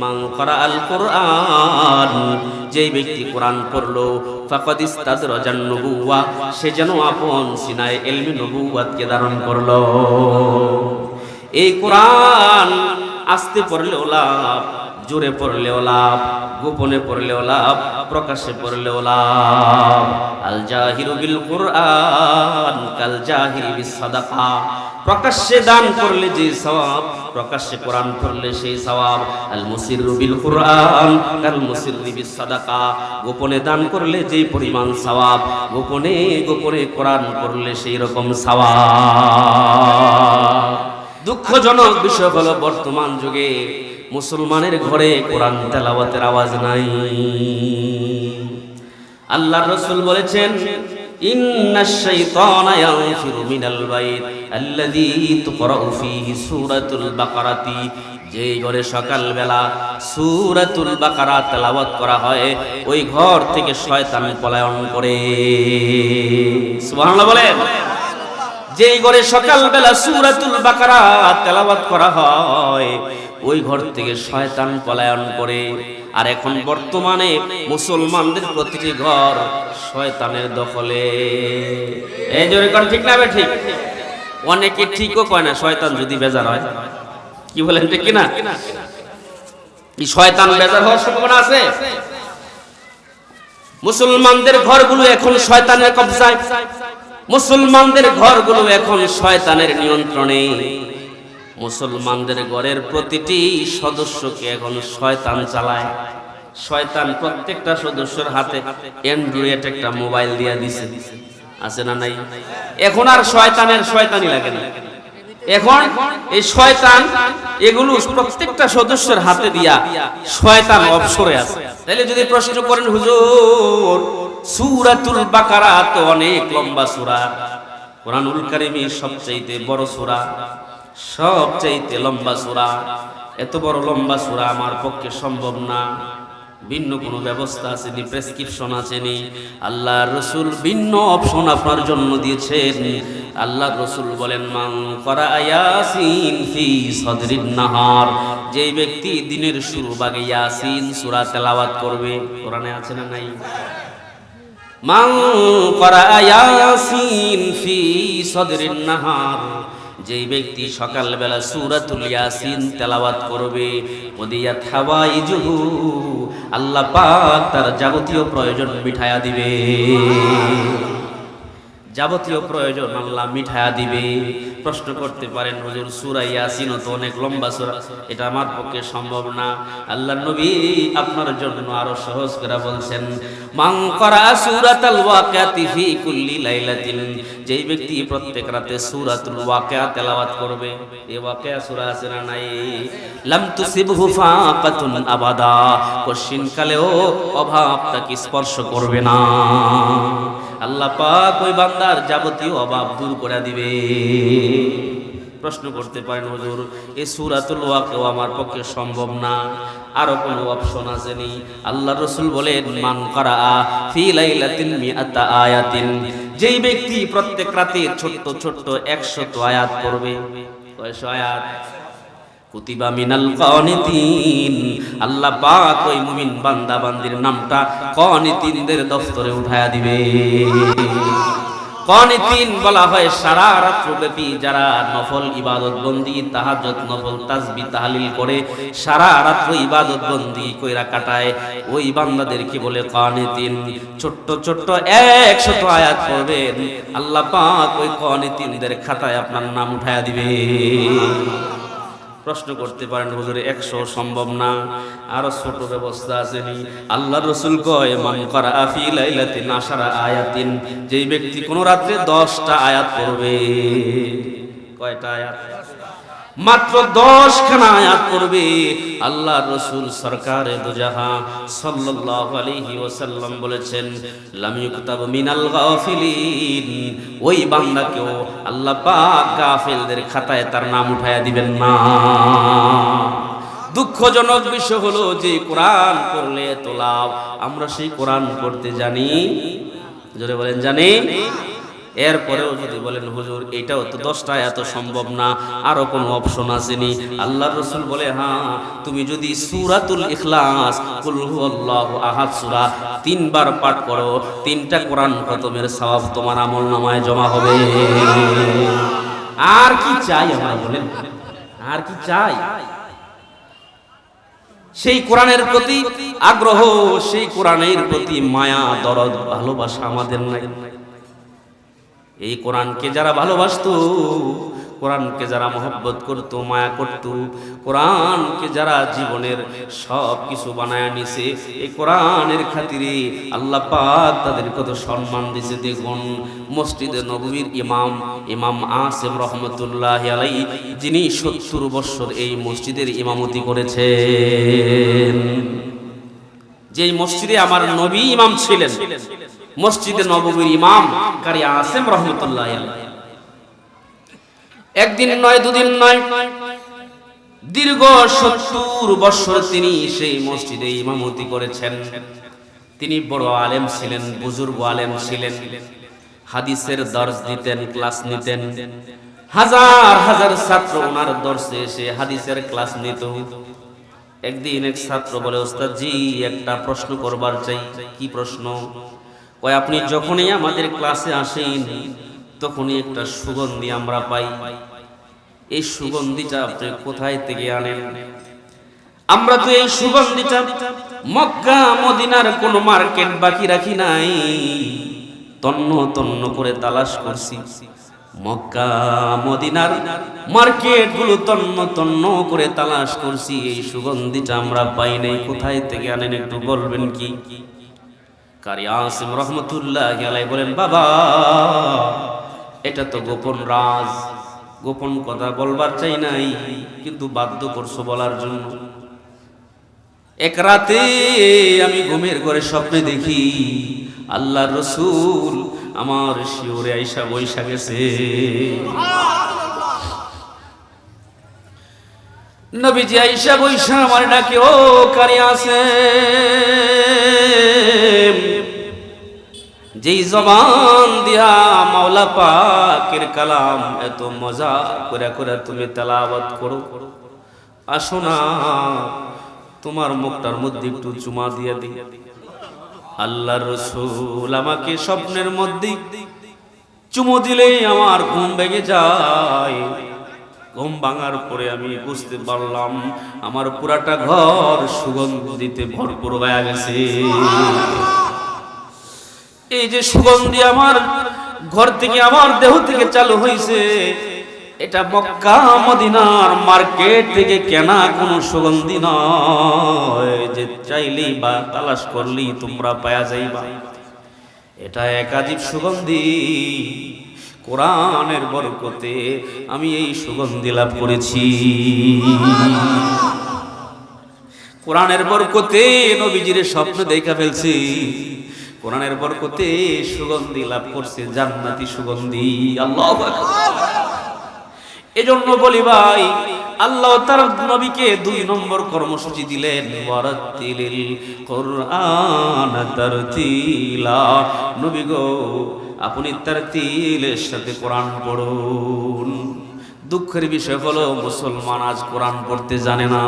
মান ক্বারাআল কুরআন, যেই ব্যক্তি কোরআন পড়লো, ফাকাদ ইস্তাদরাজান নবুওয়া, সে যেন আপন সিনায় ইলমে নবুওয়াতকে ধারণ করলো। এই কোরআন আস্তে পড়লেও লাভ, জোরে পড়লেও লাভ, গোপনে পড়লেও লাভ, প্রকাশ্যে পড়লেও লাভ। আল জাহিরু বিল কুরআন কাল জাহিরি বিস সাদাকা, প্রকাশ্যে দান করলে যে সওয়াব, প্রকাশ্যে কোরআন পড়লে সেই সওয়াব। আল মুসিররু বিল কুরআন কাল মুসিররি বিস সাদাকা, গোপনে দান করলে যেই পরিমাণ সওয়াব, গোপনে গোপনে কোরআন পড়লে সেই রকম সওয়াব। দুঃখজনক বিষয় হলো বর্তমান যুগে মুসলমানের ঘরে কোরআন তেলাওয়াতের আওয়াজ নাই। আল্লাহর রাসূল বলেছেন, ইন্নাশ শাইতানা ইয়ানফিরু মিনাল বাইত আল্লাযী তুকরাউ ফীহি সূরাতুল বাকারাতি, যে ঘরে সকালবেলা সূরাতুল বাকারা তেলাওয়াত করা হয়, ওই ঘর থেকে শয়তান পলায়ন করে। সুবহানাল্লাহ বলেন। যেই ঘরে সকালবেলা সূরাতুল বাকারা তেলাওয়াত করা হয়, ওই ঘর থেকে শয়তান পলায়ন করে। আর এখন বর্তমানে মুসলমানদের প্রতিটি ঘর শয়তানের দখলে। এই জোরে কোন ঠিক না বে ঠিক? অনেকে ঠিকও কয় না, শয়তান যদি বেজার হয়। কি বলেন ঠিক কি না? এই শয়তান বেজার হওয়ার সম্ভাবনা আছে। মুসলমানদের ঘরগুলো এখন শয়তানের কবজায়, মুসলমানদের ঘরগুলো এখন শয়তানের নিয়ন্ত্রণে। মুসলমানদের ঘরের প্রতিটি সদস্যকে এখন শয়তান চালায়। শয়তান প্রত্যেকটা সদস্যের হাতে অ্যান্ড্রয়েড একটা মোবাইল দিয়ে দিছে, আছে না নাই? এখন আর শয়তানের শয়তানি লাগে না। এখন এই শয়তান এগুলো প্রত্যেকটা সদস্যের হাতে দিয়া শয়তান অবসরে আছে। তাহলে যদি প্রশ্ন করেন, হুজুর সূরাতুল বাকারা তো অনেক লম্বা সূরা, কোরআনুল কারীমের সবচেয়ে বড় সূরা, সবচেয়ে লম্বা সূরা, এত বড় লম্বা সূরা আমার পক্ষে সম্ভব না। ভিন্ন কোনো ব্যবস্থা আছে নি? প্রেসক্রিপশন আছে নি? আল্লাহর রাসূল ভিন্ন অপশন আপনার জন্য দিয়েছেন। আল্লাহর রাসূল বলেন, মান ক্বারা ইয়াসিন ফি সাদরিন নাহার, যেই ব্যক্তি দিনের শুরু ভাগে ইয়াসিন সূরা তেলাওয়াত করবে। কোরআনে আছে না নাই? মান ক্বারা ইয়াসিন ফি সাদরিন নাহার, যেই ব্যক্তি সকালবেলা সূরাতুল ইয়াসিন তেলাওয়াত করবে, ওদিয়াত হাওয়াইজুহু, আল্লাহ পাক তার যাবতীয় প্রয়োজন মিটায়া দিবে। যাবতীয় প্রয়োজন আল্লাহ মিটায়া দিবে। প্রশ্ন করতে পারেন, হুজুর সূরা ইয়াসিন তো অনেক লম্বা সূরা, এটা আমার পক্ষে সম্ভব না। আল্লাহর নবী আপনার জন্য আরো সহজ করে বলছেন, মান ক্বারা সূরাতাল ওয়াকিয়াতি ফি কুল্লি লাইলাতিন, যেই ব্যক্তি প্রত্যেক রাতে সূরাতুল ওয়াকিয়া তেলাওয়াত করবে। এই ওয়াকিয়া সূরা আছে না নাই? লাম তুসিবহু ফাকাতুন আবাদা, কশিন কালেও অভাব তাকে স্পর্শ করবে না। আল্লাহ পাক ওই বান্দার যাবতীয় অভাব দূর করে দিবে। প্রশ্ন করতে পারেন, হুজুর এই সূরাতুল ওয়াকিয়া আমার পক্ষে সম্ভব না, আরো কোনো অপশন আছে নি? আল্লাহর রাসূল বলেন, মান ক্বারা ফি লাইলাতিন মিআতা আয়াতিন, যেই ব্যক্তি প্রত্যেক রাতে ছোট্ট ছোট্ট 100 আয়াত পড়বে। কয়শো আয়াত? কুতিবা মিনাল কানিতিন, আল্লাহ পাক ওই মুমিন বান্দা বান্দির নামটা কানিতিনদের দফতরে উঠায়া দিবে। কানিতিন বলা হয় সারা রাত্র ব্যাপী যারা নফল ইবাদত বন্দি, তাহাজ্জুদ, নফল তাসবিহ তাহলিল করে সারা রাত্র ইবাদত বন্দি কইরা কাটায়, ওই বান্দাদেরকে বলে কানিতিন। ছোট্ট ছোট্ট 100 আয়াত পড়বেন, আল্লাহ পাক ওই কানিতিনদের খাতায় আপনার নাম উঠায়া দিবে। প্রশ্ন করতে পারেন, হুজুর 100 সম্ভব না, আরো ছোট ব্যবস্থা আছে নি? আল্লাহর রাসূল কয়, মান ক্বারা ফি লাইলাতিন 10 আয়াতিন, যেই ব্যক্তি কোন রাতে 10টা আয়াত পড়বে। কয়টা আয়াত? মাত্র 10 খানা আয়াত পড়বে। আল্লাহর রাসূল সরকারে দু জাহান সাল্লাল্লাহু আলাইহি ওয়াসাল্লাম বলেছেন, লাম ইউকতাব মিনাল গাফিলিন, ওই বান্দাকেও আল্লাহ পাক গাফিলদের খাতায় তার নাম উঠায়া দিবেন না। দুঃখজনক বিষয় হলো যে কোরআন পড়লে এত লাভ, আমরা সেই কোরআন পড়তে জানি? জোরে বলেন, জানি? এরপরেও যদি বলেন হুজুর এটাও তো 10টা আয়াত সম্ভব না, আরো কোনো অপশন আসেনি? আল্লাহর রাসূল বলে হ্যাঁ, তুমি যদি সূরাতুল ইখলাস কুল হুয়াল্লাহু আহাদ সূরা 3 বার পাঠ করো, 3টা কোরআন খতমের সওয়াব তোমার আমলনামায় জমা হবে। আর কি চাই আমরা বলেন? আর কি চাই? সেই কোরআনের প্রতি আগ্রহ, সেই কোরআনের প্রতি মায়া দরদ ভালোবাসা আমাদের নাই। এই কোরআনকে যারা ভালোবাসতো, কোরআনকে যারা মহব্বত করত, মায়া করত, কোরআনকে যারা জীবনের সব কিছু বানায় নিছে, এই কোরআনের খাতিরে আল্লাহ পাক তাদের কত সম্মান দিয়েছে। দেখুন মসজিদে নববীর ইমাম আসিম রহমতুল্লাহ আলাইহি, যিনি 70 বছর এই মসজিদের ইমামতি করেছেন, যেই মসজিদে আমার নবী ইমাম ছিলেন, মসজিদে নববীর ইমাম কারি আসিম রহমতুল্লাহ আলাইহি, একদিন নয়, দুদিন নয়, দীর্ঘ 70 বছর তিনি সেই মসজিদে ইমামতি করেছেন। তিনি বড় আলেম ছিলেন, বুজুর্গ আলেম ছিলেন, হাদিসের দর্স দিতেন, ক্লাস নিতেন। হাজার হাজার ছাত্র ওনার দর্শে এসে হাদিসের ক্লাস নিত। একদিন এক ছাত্র বলে, ওস্তাদ জি একটা প্রশ্ন করবার চাই। কি প্রশ্ন? কয় আপনি যখনই আমাদের ক্লাসে আসেন তখনই একটা সুগন্ধি আমরা পাই, এই সুগন্ধিটা আপনি কোথায় থেকে আনেন? আমরা তো এই সুগন্ধিটা মক্কা মদিনার কোন মার্কেট বাকি রাখি নাই, তন্ন তন্ন করে তালাশ করছি, মক্কা মদিনার মার্কেট গুলো তন্ন তন্ন করে তালাশ করছি, এই সুগন্ধিটা আমরা পাই নাই, কোথায় থেকে আনেন একটু বলবেন কি? কারি আসিম রহমতুল্লাহ আলাইহি বলেন, বাবা এটা তো গোপন রাজ, গোপন কথা বলবার চাই নাই, কিন্তু বাধ্য করছো বলার জন্য। এক রাতে আমি ঘুমের ঘরে স্বপ্নে দেখি আল্লাহর রাসূল আমার শিওরে আয়েশা বৈশা গেছে। নবীজি আয়েশা বৈশা আমার ডাকে, ও কারি আসিম, যেই জবান দিয়া মাওলা পাকের কালাম এত মজা করে করে তুমি তেলাওয়াত করো, আসো না তোমার মুখটার মধ্যে একটু চুমা দিয়ে দিই। আল্লাহর রাসূল আমাকে স্বপ্নের মধ্যে চুমু দিলেই আমার ঘুম ভেঙে যায়। ঘুম ভাঙার পরে আমি বুঝতে পারলাম আমার পুরাটা ঘর সুগন্ধিতে ভরপুর হয়ে গেছে। এই যে সুগন্ধি আমার ঘর থেকে, আমার দেহ থেকে চালু হয়েছে, এটা মক্কা মদিনার মার্কেট থেকে কেনা কোনো সুগন্ধি নয় যে চাইলেই বা তালাশ করলেই তোমরা পাওয়া যাইবা। এটা এক আজীব সুগন্ধি। কোরআনের বরকতে আমি এই সুগন্ধি লাভ করেছি। কোরআনের বরকতে নবীজির স্বপ্ন দেখা ফেলছি, কোরআনের বরকতে সুগন্ধি লাভ করছে, জান্নাতি সুগন্ধি। আল্লাহু আকবার। এজন্য বলি ভাই, আল্লাহ তার নবীকে 2 নম্বর কর্মসূচি দিলেন, ওয়ারাতিলিল কুরআন তারতিলা। নবী গো আপনি তারতিলের সাথে কোরআন পড়ুন। দুঃখের বিষয় হলো মুসলমান আজ কোরআন পড়তে জানে না।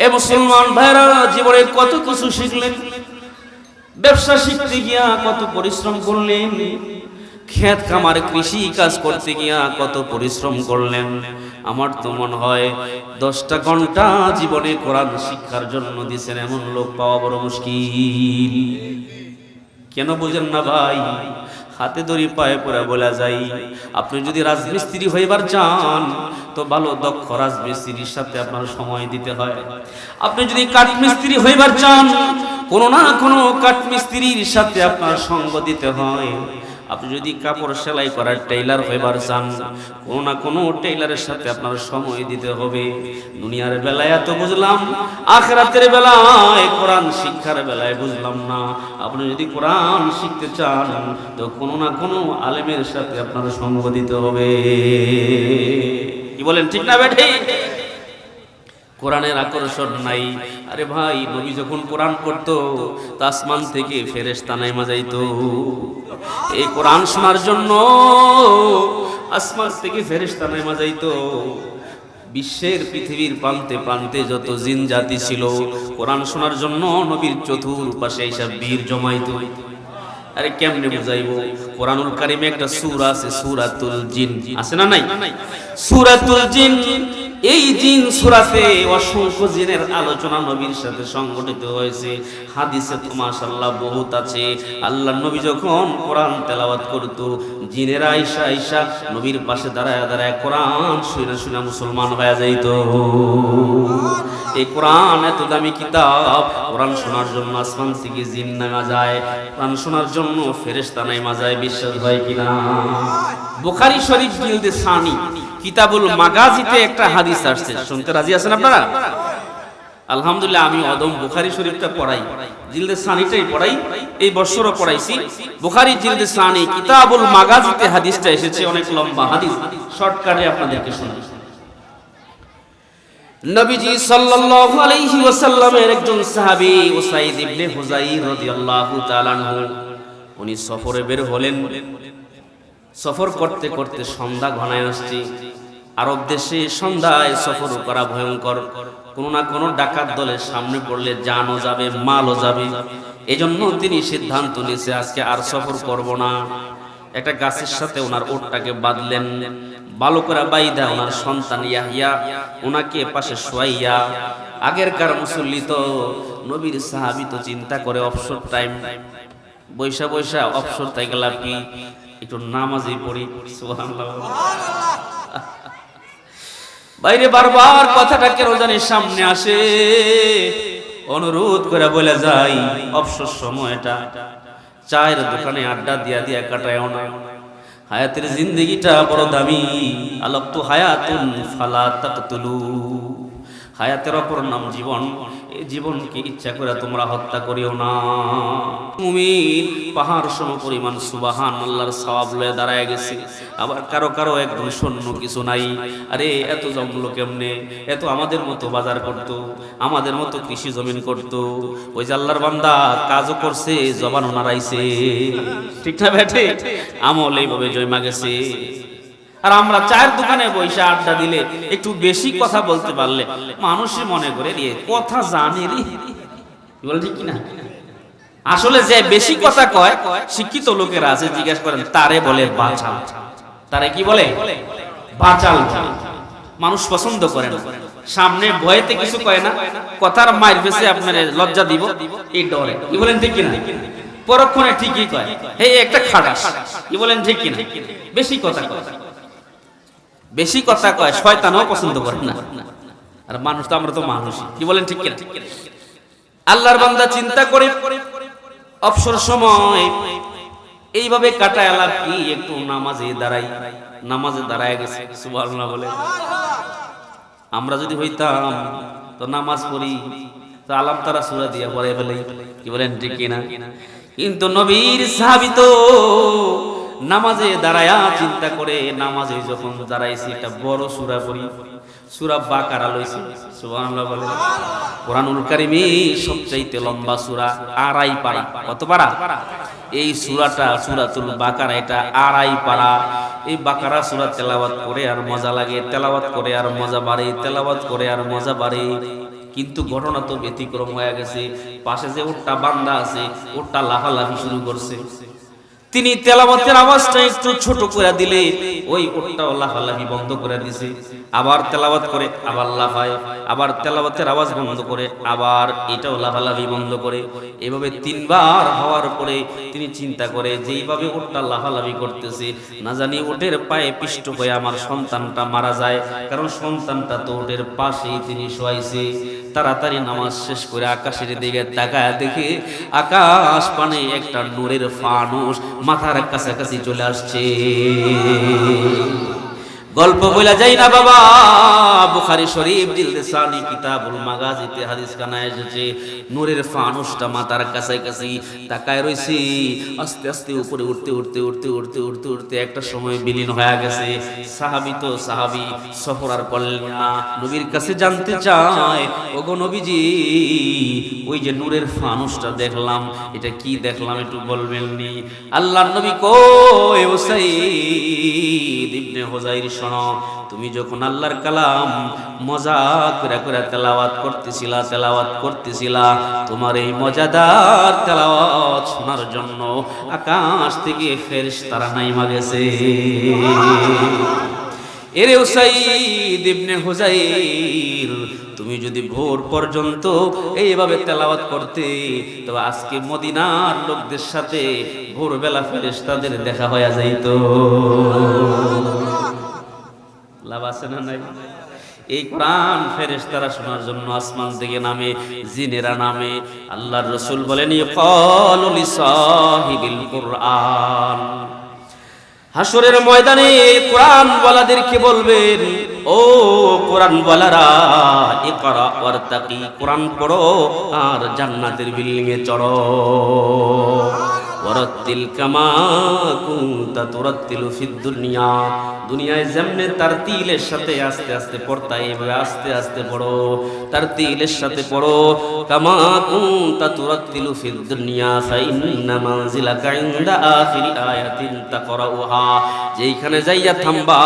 এ মুসলমান ভাইরা জীবনে কত কিছু শিখলেন, ব্যবসা শিখতে গিয়া কত পরিশ্রম করলেন, ক্ষেত খামার কৃষি কাজ করতে গিয়া কত পরিশ্রম করলেন। আমার তো মনে হয় 10টা ঘন্টা জীবনে কোরআন শিক্ষার জন্য দিয়েছেন, এমন লোক পাওয়া বড় মুশকিল। কেন বুঝেন না ভাই? হাতে ধরি পায়ে পড়া বলা যায়, আপনি যদি রাজমিস্ত্রি হইবার চান তো ভালো দক্ষ রাজমিস্ত্রির সাথে আপনার সময় দিতে হয়। আপনি যদি কাঠমিস্ত্রি হইবার চান, কোনো না কোনো কাঠমিস্ত্রির সাথে আপনার সঙ্গ দিতে হয়। আপনি যদি কাপড় সেলাই করার টেইলার হইবার চান, কোনো না কোনো টেইলারের সাথে আপনার সময় দিতে হবে। দুনিয়ার বেলায় এত বুঝলাম, আখিরাতের বেলায় কোরআন শিক্ষার বেলায় বুঝলাম না। আপনি যদি কোরআন শিখতে চান তো কোনো না কোনো আলেমের সাথে আপনার সঙ্গ দিতে হবে। কি বলেন, ঠিক না বেঠি? কোরআনের আকর্ষণ নাই। আরে ভাই, নবী যখন কোরআন পড়তো তা আসমান থেকে ফেরেশতা নেমে যাইতো এই কোরআন শোনার জন্য। আসমান থেকে ফেরেশতা নেমে যাইতো। বিশ্বের পৃথিবীর প্রান্তে প্রান্তে যত জিন জাতি ছিল কোরআন শোনার জন্য নবীর চতুর্পাশে এইসব বীর জমাইতো। আরে কেমনে বুঝাইবো? কোরআনুল কারিমে একটা সূরা আছে, সূরাতুল জিন, আছে না নাই? সূরাতুল জিন, এই জিন সূরাতে অসংখ্য জিনের আলোচনা নবীর সাথে সংগঠিত হয়েছে। হাদিসে তো মাশাআল্লাহ বহুত আছে। আল্লাহর নবী যখন কোরআন তেলাওয়াত করত, জিনেরা আইসা নবীর পাশে দাঁড়ায় দাঁড়ায় কোরআন শুনে শুনে মুসলমান হয়ে যাইত। এই কোরআন এত দামি কিতাব, কোরআন শোনার জন্য আসমান থেকে জিন নামা যায়, কোরআন শোনার জন্য ফেরেশতা নামা যায়। বিশ্বাস হয় কিনা? বুখারী শরীফ জিলদে সানি কিতাবুল মাগাজিতে একটা হাদিস আসছে, শুনতে রাজি আছেন আপনারা? আলহামদুলিল্লাহ, আমি অদম বুখারী শরীফটা পড়াই, জিলদে সানিটাই পড়াই, এই বছরও পড়াইছি। বুখারী জিলদে সানি কিতাবুল মাগাজিতে হাদিসটা এসেছে, অনেক লম্বা হাদিস, শর্টকাটে আপনাদেরকে শোনাই। নবীজি সাল্লাল্লাহু আলাইহি ওয়াসাল্লামের একজন সাহাবী উসাইদ ইবনে হুযাইর রাদিয়াল্লাহু তাআলা আনহু, উনি সফরে বের হলেন। সফর করতে করতে সন্ধ্যা ঘনায় আসছে। আরব দেশে সন্ধ্যায় সফর করা ভয়ঙ্কর। কোনো না কোনো ডাকাত দলের সামনে পড়লে জানও যাবে, মালও যাবে। এজন্য তিনি সিদ্ধান্ত নিয়েছে আজকে আর সফর করব না। একটা গাছের সাথে ওনার ওটটাকে বাঁধলেন, ভালো করে বাইদা ওনার সন্তান ইয়াহিয়া ওনাকে পাশে শোয়াইয়া, আগেরকার মুসল্লি তো নবীর সাহাবী তো চিন্তা করে অবসর টাইম, বৈশা বৈশা অবসর তাই গেলাম কি একটু নামাজই পড়ি। সুবহানাল্লাহ। বাইরে বারবার কথাটা কেন জানি সামনে আসে, অনুরোধ করে বলে যাই অবসর সময়টা চায়ের দোকানে আড্ডা দিয়া দিয়া কাটায়ও না। হায়াতের জিন্দেগিটা বড় দামি। আলাক্তু হায়াতুন ফালা তাকতুলু, হায়াতের অপর নাম জীবন। এই জীবনকে ইচ্ছা করে তোমরা হত্যা করিও না। মুমিন পাহাড় সম পরিমাণ সুবহানাল্লাহর সওয়াব লয়ে দাঁড়ায় গেছে। আবার কারো কারো একদম শূন্য, কিছু নাই। আরে এত জমলো কেমনে? এত আমাদের মতো বাজার করত, আমাদের মতো কৃষি জমিন করত। ওই যে আল্লাহর বান্দা কাজও করছে, জবানও নাড়াইছে, ঠিক না বেঠে? আমল এইভাবে জয়মা গেছে। আর আমরা চায়ের দোকানে বসে আড্ডা দিলে, একটু বেশি কথা বলতে পারলে মানুষই মনে করে রে কথা জানে রে, বলে ঠিক কিনা? আসলে যে বেশি কথা কয় শিক্ষিত লোকেরা আছে, জিজ্ঞেস করেন তারে বলে বাচাল। তারে কি বলে? বাচাল। মানুষ পছন্দ করে না, সামনে ভয়েতে কিছু কয় না, কথার মাইর ফেসে আপনার লজ্জা দিব এই ডরে, কি বলেন ঠিক কিনা? পরক্ষণে ঠিকই কয় হে একটা খারাপ, কি বলেন ঠিক কিনা? বেশি কথা কয়, বেশি কথা কয় শয়তানও পছন্দ করে না। আর মানুষ তো, আমরা তো মানুষ, কি বলেন ঠিক কিনা? আল্লাহর বান্দা চিন্তা করে অবসর সময় এইভাবে কাটায় আলাপ কি, একটু নামাজে দাঁড়াই। নামাজে দাঁড়ায় গেছে, সুবহানাল্লাহ বলে। আমরা যদি হইতাম তো নামাজ পড়ি তো আলাম তারা সূরা দিয়া পড়ে ফেলে, কি বলেন ঠিক কিনা? কিন্তু নবীর সাহাবী তো নামাজে দাঁড়ায়া চিন্তা করে, নামাজে যখন দাঁড়াইছি একটা বড় সূরা পড়ি, সূরা বাকারা লইছি। সুবহানাল্লাহ বলে। কোরআনুল কারীমে সবচাইতে লম্বা সূরা, 2.5 পারা। কত পারা? এই সূরাটা সূরাতুল বাকারা, এটা 2.5 পারা। এই বাকারা সূরা তেলাওয়াত করে আর মজা লাগে, তেলাওয়াত করে আর মজা বাড়ে, তেলাওয়াত করে আর মজা বাড়ে। কিন্তু ঘটনা তো ব্যতিক্রম হয়ে গেছে। পাশে যে উটটা বান্দা আছে, উটটা লাফালাফি শুরু করছে। তিনি তেলাওয়াতের আওয়াজটা একটু ছোট করে দিলে ওই উটটা লাফালাফি বন্ধ করে দিয়েছে। আবার তেলাওয়াত করে আবার লাফায়, আবার তেলাওয়াতের আওয়াজ বন্ধ করে আবার এটাও লাফালাফি বন্ধ করে। এভাবে 3 বার হওয়ার পরে তিনি চিন্তা করে যেইভাবে উটটা লাফালাফি করতেছে, না জানি উটের পায়ে পিষ্ট হয়ে আমার সন্তানটা মারা যায়, কারণ সন্তানটা তো উটের পাশেই তিনি শোয়াইছে। তাড়াতাড়ি নামাজ শেষ করে আকাশের দিকে তাকায় দেখে আকাশ পানে একটা নূরের ফানুস মাথার কাছাকাছি চলে আসছে। গল্প বলা যায় না বাবা, বুখারী শরীফ জিলদে সানি কিতাবুল মাগাজিতে হাদিস কানা এসেছে, নূরের ফানুসটা মাথার কাছাকাছি তাকায় রইছি, আস্তে আস্তে উপরে উঠতে উঠতে উঠতে উঠতে উঠতে উঠতে একটা সময় বিলীন হয়ে গেছে। সাহাবী তো সাহাবী, সফর আর করলেন না, নবীর কাছে জানতে চায়, ওগো নবীজি ওই যে নূরের ফানুসটা দেখলাম, এটা কি দেখলাম একটু বলবেন নি? আল্লাহর নবী কই, উসাইদ ইবনে হুযাইর শোনো, তুমি যখন আল্লাহর কালাম মজা করে করে তেলাওয়াত করতেছিলা, তোমার এই মজাদার তেলাওয়াত শোনার জন্য আকাশ থেকে ফেরেশতারা নাইমা গেছে। এরে উসাইদ ইবনে হুযাইর, তুমি যদি ভোর পর্যন্ত এইভাবে তেলাওয়াত করতে, তবে আজকে মদিনার লোকদের সাথে ভোরবেলা ফেরেশতাদের দেখা হয়ে যাইত। লাভ আছে না নাই? এই কোরআন ফেরেশতারা শোনার জন্য আসমান থেকে নামে, জিনেরা নামে। আল্লাহর রাসূল বলেন, ইয়াকালু লিসাহিবিল কুরআন, হাসরের ময়দানে কোরআন ওয়ালাদেরকে বলবেন, ও কোরআন ওয়ালারা, ইকরা ওয়ারতাকি, কোরআন পড়ো আর জান্নাতের বিল্ডিং এ চড়ো। ওয়ারাত্তিল কামা কুনতা তুরাত্তিলু ফিদ দুনিয়া, দুনিয়ায় যেমনে তারতিলের সাথে আস্তে আস্তে পড়তা, এইভাবে আস্তে আস্তে পড়ো, তারতিলের সাথে পড়ো। কামা কুনতা তুরাত্তিলু ফিদ দুনিয়া ফাইন্না মানজিলাকা ইনদা আখিরি আয়াতিন তাকরাউহা, যেইখানে যাইয়া থামবা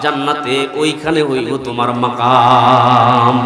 জান্নাতে, ওইখানে হইব তোমার মাকাম।